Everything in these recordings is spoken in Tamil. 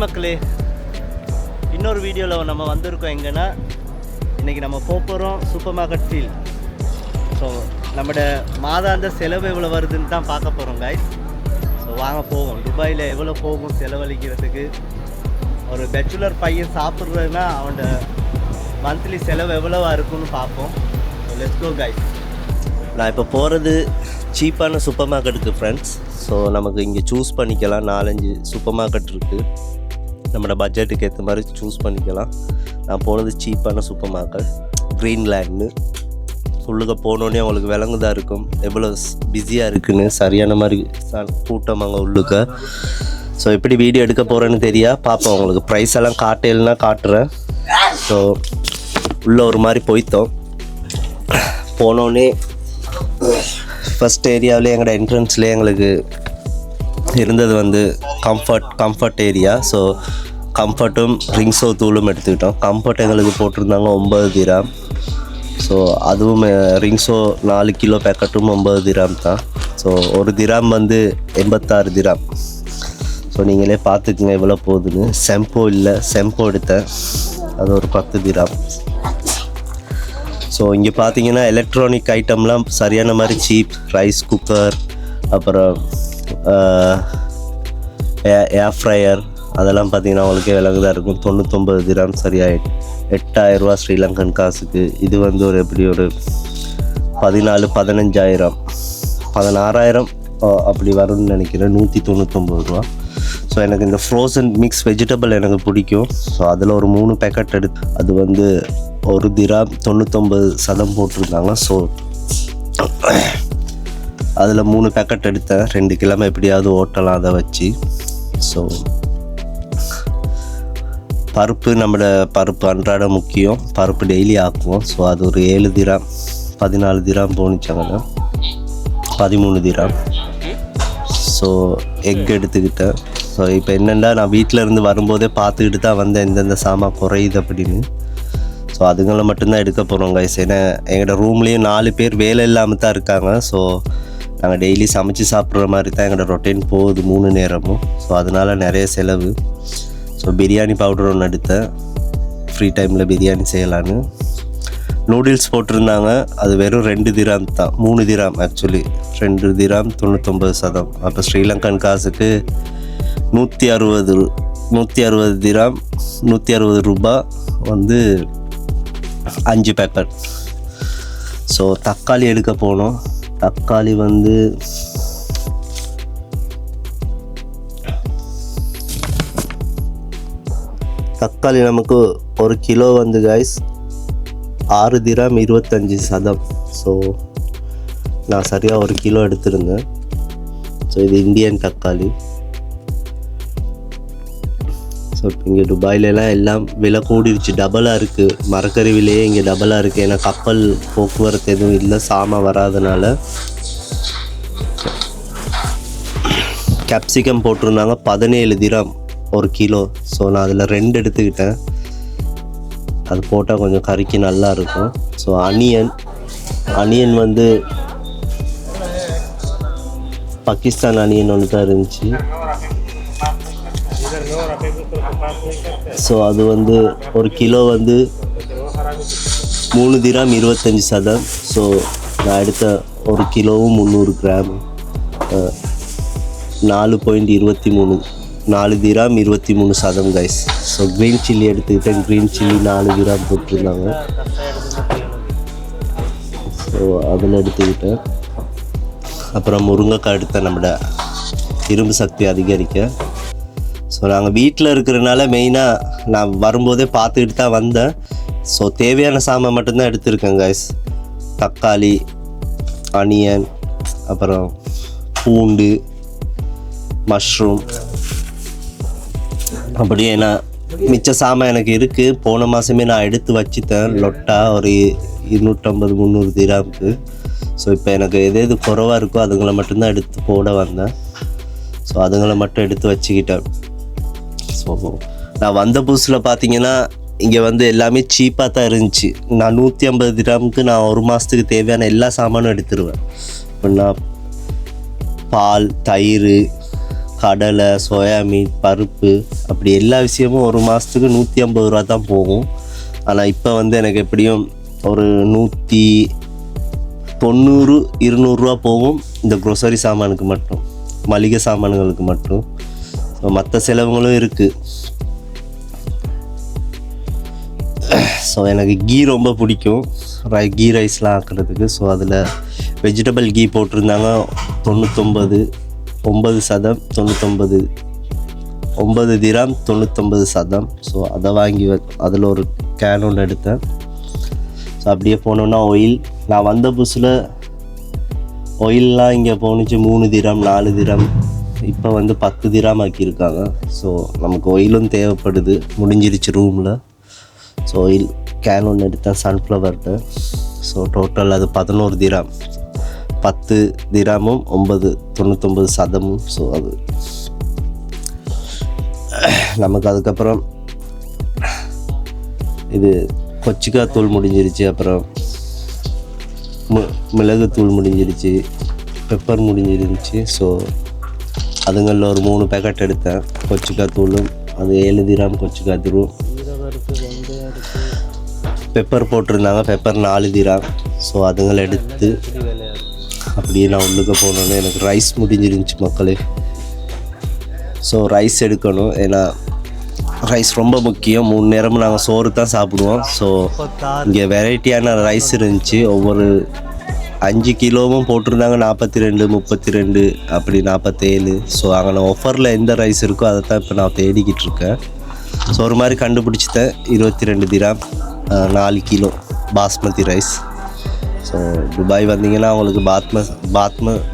மக்களே, இன்னொரு வீடியோவில் நம்ம வந்திருக்கோம். எங்கன்னா இன்றைக்கி நம்ம போகிறோம் சூப்பர் மார்க்கெட் ஃபீல். ஸோ நம்மளோட மாதாந்த செலவு எவ்வளோ வருதுன்னு தான் பார்க்க போகிறோம் கைஸ். ஸோ வாங்க போவோம். துபாயில் எவ்வளோ போகும் செலவழிக்கிறதுக்கு. ஒரு பேச்சுலர் பையன் சாப்பிட்றதுன்னா அவனோட மந்த்லி செலவு எவ்வளோவா இருக்குன்னு பார்ப்போம். So let's go guys. நான் இப்போ போகிறது சீப்பான சூப்பர் மார்க்கெட்டுக்கு ஃப்ரெண்ட்ஸ். ஸோ நமக்கு இங்கே சூஸ் பண்ணிக்கலாம். 4-5 சூப்பர் மார்க்கெட் இருக்குது. நம்மளோட பட்ஜெட்டுக்கு ஏற்ற மாதிரி சூஸ் பண்ணிக்கலாம். நான் போனது சீப்பான சூப்பர் மார்க்கெட் க்ரீன்லேண்ட்னு. உள்ளுக்க போனோடனே அவங்களுக்கு விளங்குதான் இருக்கும் எவ்வளோ பிஸியாக இருக்குதுன்னு. சரியான மாதிரி கூட்டம் அங்கே உள்ளுக்க. ஸோ எப்படி வீடியோ எடுக்க போகிறேன்னு தெரியா பார்ப்போம். உங்களுக்கு ப்ரைஸ் எல்லாம் காட்டலைன்னா காட்டுறேன். ஸோ உள்ளே ஒரு மாதிரி போய்த்தோம். போனோடனே ஃபஸ்ட் ஏரியாவிலே எங்களோட என்ட்ரன்ஸ்லேயே எங்களுக்கு இருந்தது வந்து கம்ஃபர்ட் ஏரியா. ஸோ கம்ஃபர்ட்டும் ரிங்ஸோ தூளும் எடுத்துக்கிட்டோம். கம்ஃபர்ட் எங்களுக்கு போட்டிருந்தாங்க 9 திராம். ஸோ அதுவும் ரிங்ஸோ 4 கிலோ பேக்கெட்டும் 9 திராம் தான். ஸோ ஒரு திராம் வந்து 86 திராம். ஸோ நீங்களே பார்த்துக்குங்க எவ்வளோ போகுதுன்னு. செம்போ எடுத்தேன், அது ஒரு 10 திராம். ஸோ இங்கே பார்த்தீங்கன்னா எலக்ட்ரானிக் ஐட்டம்லாம் சரியான மாதிரி சீப். ரைஸ் குக்கர், அப்புறம் ஏர் ஃப்ரையர், அதெல்லாம் பார்த்தீங்கன்னா அவங்களுக்கே விலங்குதான் இருக்கும். 99 திராம், சரியாக 8,000 ரூபா ஸ்ரீலங்கன் காசுக்கு. இது வந்து ஒரு எப்படி ஒரு 14-15,000 16,000 அப்படி வரும்னு நினைக்கிறேன். 199 ரூபா. ஸோ எனக்கு இந்த ஃப்ரோசன் மிக்ஸ் வெஜிடபிள் எனக்கு பிடிக்கும். ஸோ அதில் ஒரு 3 பேக்கெட் எடுத்து அது வந்து 1 திராம் 99% போட்டிருந்தாங்க. ஸோ அதில் 3 பேக்கெட் எடுத்தேன். 2 கிலோ எப்படியாவது ஓட்டலாம் அதை வச்சு. ஸோ பருப்பு, நம்மளோட பருப்பு அன்றாட முக்கியம். பருப்பு டெய்லி ஆக்குவோம். ஸோ அது ஒரு 7 திராம் 14 திராம் போனிச்சாங்க, 13 திராம். ஸோ எக் எடுத்துக்கிட்டேன். ஸோ இப்போ என்னென்னா நான் வீட்டில் இருந்து வரும்போதே பார்த்துக்கிட்டு தான் வந்தேன் எந்தெந்த சாமான் குறையுது அப்படின்னு. ஸோ அதுங்களை மட்டும்தான் எடுக்க போகிறோம் கைஸ். ஏன்னா எங்களோட ரூம்லேயும் 4 பேர் வேலை இல்லாமல் தான் இருக்காங்க. ஸோ நாங்கள் டெய்லி சமைச்சு சாப்பிட்ற மாதிரி தான் எங்களோட ரொட்டீன் போகுது 3 நேரமும். ஸோ அதனால் நிறைய செலவு. ஸோ பிரியாணி பவுடர் ஒன்று எடுத்தேன், ஃப்ரீ டைமில் பிரியாணி செய்யலான்னு. நூடுல்ஸ் போட்டிருந்தாங்க, அது வெறும் 2 திராம் தான். 3 திராம் ஆக்சுவலி, 2 திராம் 99%. அப்போ ஸ்ரீலங்கன் காசுக்கு 160 திராம் 160 ரூபா வந்து 5 பேக்கெட். ஸோ தக்காளி எடுக்க போனோம். தக்காளி வந்து நமக்கு 1 கிலோ வந்து கைஸ் 6 திராம் 25%. ஸோ நான் சரியாக 1 கிலோ எடுத்திருந்தேன். ஸோ இது இந்தியன் தக்காளி. ஸோ இப்போ இங்கே துபாயிலலாம் எல்லாம் விலை கூடிருச்சு, டபுளாக இருக்குது. மரக்கறி விலையே இங்கே டபுளாக இருக்குது. ஏன்னா கப்பல் போக்குவரத்து எதுவும் இல்லை, சாமான் வராதனால. கேப்சிகம் போட்டிருந்தாங்க 17 திராம் 1 கிலோ. ஸோ நான் அதில் 2 எடுத்துக்கிட்டேன். அது போட்டால் கொஞ்சம் கறிக்கு நல்லா இருக்கும். ஸோ அனியன் வந்து பாகிஸ்தான் அனியன் ஒன்று தான் இருந்துச்சு. ஸோ அது வந்து 1 கிலோ வந்து 3 திராம் 25%. ஸோ நான் எடுத்த 1 கிலோவும் 300 gram 4.23 4 gram 23% guys. So green chilli எடுத்துக்கிட்டேன். க்ரீன் சில்லி 4 திராம் போட்டிருந்தாங்க. ஸோ அதில் எடுத்துக்கிட்டேன். அப்புறம் முருங்கைக்காய் எடுத்தேன், நம்மளோட இரும்பு சக்தி அதிகரிக்க. ஸோ நாங்கள் வீட்டில் இருக்கிறனால மெயினாக நான் வரும்போதே பார்த்துக்கிட்டு தான் வந்தேன். ஸோ தேவையான சாமான் மட்டும்தான் எடுத்திருக்கேன் கைஸ். தக்காளி, அனியன், அப்புறம் பூண்டு, மஷ்ரூம், அப்படியே நான் மிச்ச சாமான் எனக்கு இருக்குது. போன மாதமே நான் எடுத்து வச்சுட்டேன். லொட்டா ஒரு 250-300 திராமுக்கு. ஸோ இப்போ எனக்கு எது குறைவாக இருக்கோ அதுங்களை மட்டும்தான் எடுத்து போட வந்தேன். ஸோ அதுங்களை மட்டும் எடுத்து வச்சுக்கிட்டேன். ஸோ நான் வந்த புதுசில் பார்த்தீங்கன்னா இங்கே வந்து எல்லாமே சீப்பாக தான் இருந்துச்சு. நான் 150 திராமுக்கு நான் 1 மாதத்துக்கு தேவையான எல்லா சாமானும் எடுத்துருவேன். இப்போ நான் பால், தயிர், கடலை, சோயா மீன், பருப்பு, அப்படி எல்லா விஷயமும் ஒரு மாதத்துக்கு 150 ரூபா தான் போகும். ஆனால் இப்போ வந்து எனக்கு எப்படியும் ஒரு 190, 200 ரூபா போகும் இந்த க்ரோசரி சாமானுக்கு மட்டும், மளிகை சாமான்களுக்கு மட்டும். மற்ற செலவுகளும் இருக்குது. ஸோ எனக்கு கீ ரொம்ப பிடிக்கும், கீ ரைஸ்லாம் ஆக்கிறதுக்கு. ஸோ அதில் வெஜிடபிள் கீ போட்டிருந்தாங்க 99, 9%, 9 திராம் 99%. ஸோ அதை வாங்கி அதில் ஒரு கேன் ஒன்று எடுத்தேன். ஸோ அப்படியே போனோன்னா ஆயில், நான் வந்த புதுசில் ஆயிலெலாம் இங்கே போணுச்சு 3 திராம் 4 திராம், இப்போ வந்து 10 திராம் ஆக்கியிருக்காங்க. ஸோ நமக்கு ஆயிலும் தேவைப்படுது, முடிஞ்சிருச்சு ரூமில். ஸோ ஆயில் கேன் ஒன்று எடுத்தேன் சன்ஃப்ளவர்ட்டு. ஸோ டோட்டல் அது 11 திராம், 10 திராமும் 99%. ஸோ அது நமக்கு அதுக்கப்புறம் இது கொச்சிக்காய் தூள் முடிஞ்சிருச்சு, அப்புறம் மிளகுத்தூள் முடிஞ்சிருச்சு, பெப்பர் முடிஞ்சிருந்துச்சு. ஸோ அதுங்களில் ஒரு 3 பேக்கெட் எடுத்தேன். கொச்சிக்காய் தூளும் அது 7 திராம் கொச்சிக்காய் தூளும், பெப்பர் போட்டிருந்தாங்க, பெப்பர் 4 திராம். ஸோ அதுங்களை எடுத்து அப்படியே நான் உள்ளுக்க போனோன்னே எனக்கு ரைஸ் முடிஞ்சிருந்துச்சு மக்களே. ஸோ ரைஸ் எடுக்கணும், ஏன்னா ரைஸ் ரொம்ப முக்கியம். 3 நேரமும் நாங்கள் சோறு தான் சாப்பிடுவோம். ஸோ இங்கே வெரைட்டியான ரைஸ் இருந்துச்சு, ஒவ்வொரு 5 கிலோவும் போட்டிருந்தாங்க. 42, 32, அப்படி 47. ஸோ அங்கே ஆஃபரில் எந்த ரைஸ் இருக்கோ அதை தான் இப்போ நான் தேடிக்கிட்டு இருக்கேன். ஸோ ஒரு மாதிரி கண்டுபிடிச்சிட்டேன், 22 gram 4 kilo basmati rice. So Dubai வந்தீங்கன்னா உங்களுக்கு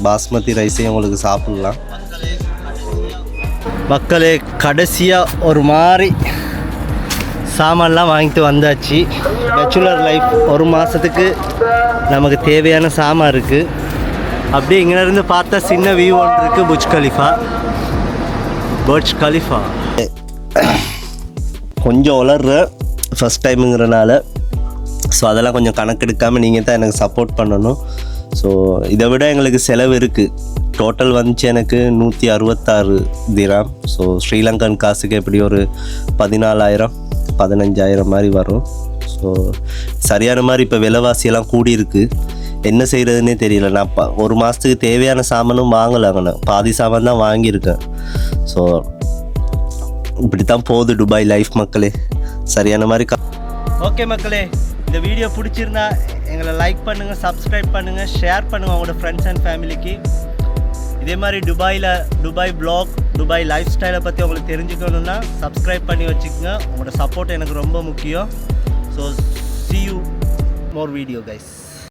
பாஸ்மதி ரைஸே உங்களுக்கு சாப்பிட்லாம் மக்களே. கடைசியாக ஒரு மாதிரி சாமான்லாம் வாங்கிட்டு வந்தாச்சு. பேச்சுலர் லைஃப் ஒரு மாதத்துக்கு நமக்கு தேவையான சாமான் இருக்குது. அப்படியே இங்கேருந்து பார்த்தா சின்ன வியூ ஒன்று இருக்குது, புர்ஜ் கலிஃபா. கொஞ்சம் வளர்ற ஃபஸ்ட் டைமுங்கிறனால ஸோ அதெல்லாம் கொஞ்சம் கணக்கெடுக்காமல் நீங்கள் தான் எனக்கு சப்போர்ட் பண்ணணும். ஸோ இதை விட எங்களுக்கு செலவு இருக்குது. டோட்டல் வந்துச்சு எனக்கு 166 திராம். ஸோ ஸ்ரீலங்கன் காசுக்கு எப்படி ஒரு 14,000, 15,000 மாதிரி வரும். ஸோ சரியான மாதிரி இப்போ விலைவாசியெல்லாம் கூடியிருக்கு, என்ன செய்கிறதுனே தெரியல. நான் ஒரு மாதத்துக்கு தேவையான சாமானும் வாங்கலாங்கண்ணா, பாதி சாமான் தான் வாங்கியிருக்கேன். ஸோ இப்படி தான் போகுது துபாய் லைஃப் மக்களே, சரியான மாதிரி. ஓகே மக்களே, இந்த வீடியோ பிடிச்சிருந்தா எங்களை லைக் பண்ணுங்கள், சப்ஸ்கிரைப் பண்ணுங்கள், ஷேர் பண்ணுங்கள் உங்களோட ஃப்ரெண்ட்ஸ் அண்ட் ஃபேமிலிக்கு. இதே மாதிரி துபாய் வ்ளாக், துபாய் லைஃப் ஸ்டைலை பற்றி உங்களுக்கு தெரிஞ்சுக்கணுன்னா சப்ஸ்கிரைப் பண்ணி வச்சுக்கோங்க. உங்களோட சப்போர்ட் எனக்கு ரொம்ப முக்கியம். So see you more video guys.